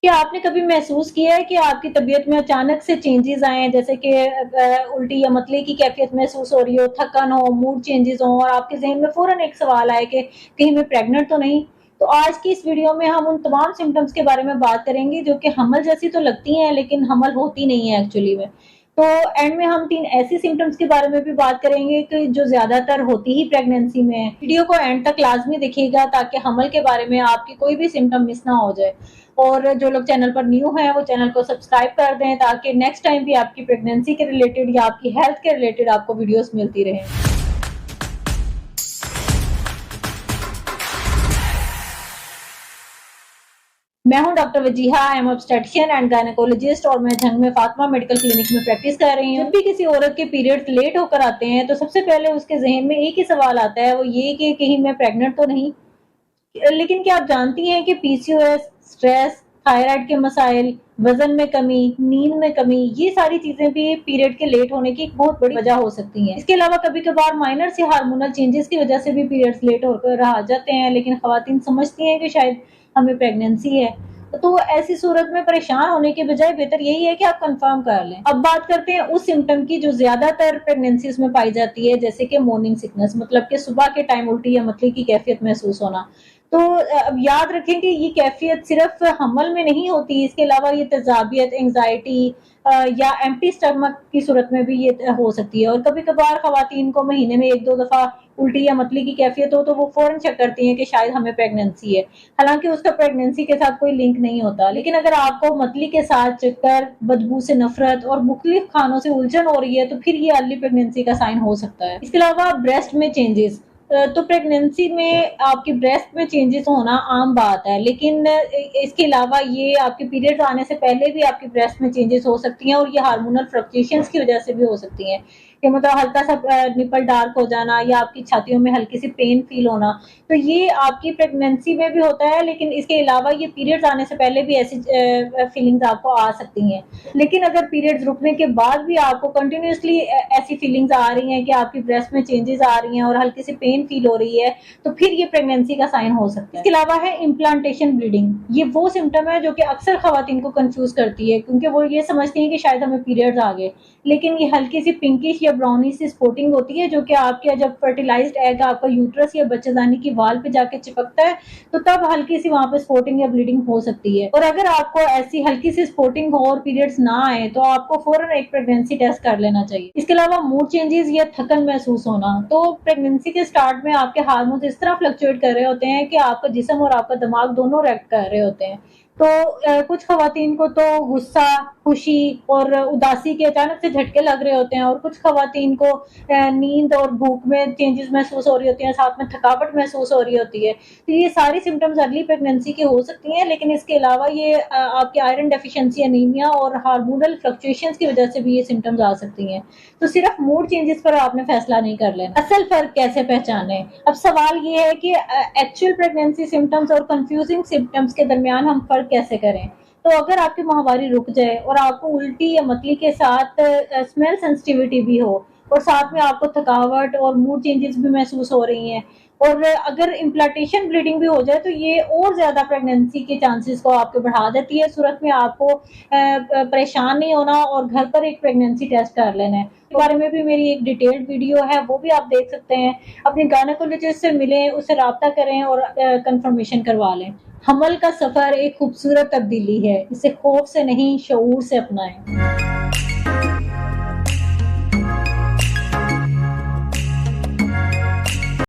کیا آپ نے کبھی محسوس کیا ہے کہ آپ کی طبیعت میں اچانک سے چینجز آئے ہیں، جیسے کہ الٹی یا متلے کی کیفیت محسوس ہو رہی ہو، تھکن ہو، موڈ چینجز ہوں، اور آپ کے ذہن میں فوراً ایک سوال آئے کہ کہیں میں پریگننٹ تو نہیں؟ تو آج کی اس ویڈیو میں ہم ان تمام سمٹمز کے بارے میں بات کریں گے جو کہ حمل جیسی تو لگتی ہیں لیکن حمل ہوتی نہیں ہے ایکچولی میں۔ تو اینڈ میں ہم 3 ایسی سمٹمز کے بارے میں بھی بات کریں گے کہ جو زیادہ تر ہوتی ہی پریگننسی میں ہے۔ ویڈیو کو اینڈ تک لازمی دیکھیے گا تاکہ حمل کے بارے میں آپ کی کوئی بھی سمٹم مس نہ ہو جائے، اور جو لوگ چینل پر نیو ہیں وہ چینل کو سبسکرائب کر دیں تاکہ نیکسٹ ٹائم بھی آپ کی پریگننسی کے ریلیٹڈ یا آپ کی ہیلتھ کے ریلیٹڈ آپ کو ویڈیوز ملتی رہیں۔ میں ہوں doctor Wajiha, I am obstetrician and gynaecologist, اور میں جھنگ میں فاطمہ میڈیکل کلینک میں پریکٹس کر رہی ہوں۔ جب بھی کسی عورت کے پیریڈز لیٹ ہو کر آتے ہیں تو سب سے پہلے اس کے ذہن میں ایک ہی سوال آتا ہے، وہ یہ کہ کہیں میں پریگننٹ تو نہیں۔ لیکن کیا آپ جانتی ہیں کہ پی سی او ایس، اسٹریس، تھائرائڈ کے مسائل، وزن میں کمی، نیند میں کمی، یہ ساری چیزیں بھی پیریڈ کے لیٹ ہونے کی ایک بہت بڑی وجہ ہو سکتی ہیں۔ اس کے علاوہ کبھی کبھار مائنر سے ہارمونل چینجز کی وجہ سے بھی پیریڈز لیٹ ہو کر آ جاتے ہیں، لیکن خواتین سمجھتی ہیں کہ شاید ہمیں پریگننسی ہے۔ تو ایسی صورت میں پریشان ہونے کے بجائے بہتر یہی ہے کہ آپ کنفرم کر لیں۔ اب بات کرتے ہیں اس سمٹم کی جو زیادہ تر پریگننسیز میں پائی جاتی ہے، جیسے کہ مارننگ سکنس، مطلب کہ صبح کے ٹائم الٹی یا متلی کی کیفیت محسوس ہونا۔ تو اب یاد رکھیں کہ یہ کیفیت صرف حمل میں نہیں ہوتی، اس کے علاوہ یہ تیزابیت، انگزائٹی یا ایمپٹی اسٹمک کی صورت میں بھی یہ ہو سکتی ہے، اور کبھی کبھار خواتین کو مہینے میں 1-2 دفعہ الٹی یا متلی کی کیفیت ہو تو وہ فوراً شک کرتی ہیں کہ شاید ہمیں پریگننسی ہے، حالانکہ اس کا پریگننسی کے ساتھ کوئی لنک نہیں ہوتا۔ لیکن اگر آپ کو متلی کے ساتھ چکر، بدبو سے نفرت اور مختلف کھانوں سے الجھن ہو رہی ہے تو پھر یہ ارلی پریگننسی کا سائن ہو سکتا ہے۔ اس کے علاوہ بریسٹ میں چینجز، تو پریگننسی میں آپ کی بریسٹ میں چینجز ہونا عام بات ہے، لیکن اس کے علاوہ یہ آپ کے پیریڈز آنے سے پہلے بھی آپ کی بریسٹ میں چینجز ہو سکتی ہیں، اور یہ ہارمونل فلکچویشنز کی وجہ سے بھی ہو سکتی ہیں، کہ مطلب ہلکا سا نپل ڈارک ہو جانا یا آپ کی چھاتیوں میں ہلکی سی پین فیل ہونا، تو یہ آپ کی پریگننسی میں بھی ہوتا ہے، لیکن اس کے علاوہ یہ پیریڈز آنے سے پہلے بھی ایسی فیلنگز آپ کو آ سکتی ہیں۔ لیکن اگر پیریڈز رکنے کے بعد بھی آپ کو کنٹینیوسلی ایسی فیلنگز آ رہی ہیں کہ آپ کی بریسٹ میں چینجز آ رہی ہیں اور ہلکی سی پین فیل ہو رہی ہے تو پھر یہ پریگننسی کا سائن ہو سکتا ہے۔ اس کے علاوہ ہے امپلانٹیشن بلیڈنگ، یہ وہ سمٹم ہے جو کہ اکثر خواتین کو کنفیوز کرتی ہے، کیونکہ وہ یہ سمجھتی ہیں کہ شاید ہمیں پیریڈز آ گئے، لیکن یہ ہلکی سی پنکش یا براؤنی سی سپوٹنگ ہوتی ہے جو کہ آپ کے جب فرٹیلائزڈ ایگ آپ کا یوٹرس یا بچہ دانی کی وال پہ جا کے چپکتا ہے تو تب ہلکی سی وہاں پہ سپوٹنگ یا بلیڈنگ ہو سکتی ہے، اور اگر آپ کو ایسی ہلکی سی سپوٹنگ ہو اور پیریڈز نہ آئے تو آپ کو فوراً ایک پریگننسی ٹیسٹ کر لینا چاہیے۔ اس کے علاوہ موڈ چینجز یا تھکن محسوس ہونا، تو پریگننسی کے سٹارٹ میں آپ کے ہارمونز اس طرح فلکچویٹ کر رہے ہوتے ہیں کہ آپ کا جسم اور آپ کا دماغ دونوں ریئیکٹ کر رہے ہوتے ہیں۔ تو کچھ خواتین کو تو غصہ، خوشی اور اداسی کے اچانک سے جھٹکے لگ رہے ہوتے ہیں، اور کچھ خواتین کو نیند اور بھوک میں چینجز محسوس ہو رہی ہوتی ہیں، ساتھ میں تھکاوٹ محسوس ہو رہی ہوتی ہے۔ تو یہ ساری سمٹمز ارلی پریگننسی کے ہو سکتی ہیں، لیکن اس کے علاوہ یہ آپ کی آئرن ڈیفیشنسی، انیمیا اور ہارمونل فلکچویشنز کی وجہ سے بھی یہ سمٹمز آ سکتی ہیں۔ تو صرف موڈ چینجز پر آپ نے فیصلہ نہیں کر لینا۔ اصل فرق کیسے پہچانیں؟ اب سوال یہ ہے کہ ایکچوئل پریگننسی سمٹمز اور کنفیوزنگ سمٹمز کے درمیان ہم فرق کیسے کریں؟ تو اگر آپ کی ماہواری رک جائے اور آپ کو الٹی یا متلی کے ساتھ اسمیل سینسٹیوٹی بھی ہو، اور ساتھ میں آپ کو تھکاوٹ اور موڈ چینجز بھی محسوس ہو رہی ہیں، اور اگر امپلانٹیشن بلیڈنگ بھی ہو جائے تو یہ اور زیادہ پریگننسی کے چانسز کو آپ کو بڑھا دیتی ہے۔ صورت میں آپ کو پریشان نہیں ہونا اور گھر پر ایک پریگننسی ٹیسٹ کر لینا ہے۔ اس بارے میں بھی میری ایک ڈیٹیلڈ ویڈیو ہے، وہ بھی آپ دیکھ سکتے ہیں۔ اپنی گائنیکولوجسٹ سے ملیں، اس سے رابطہ کریں اور کنفرمیشن کروا لیں۔ حمل کا سفر ایک خوبصورت تبدیلی ہے، اسے خوف سے نہیں شعور سے اپنائیں۔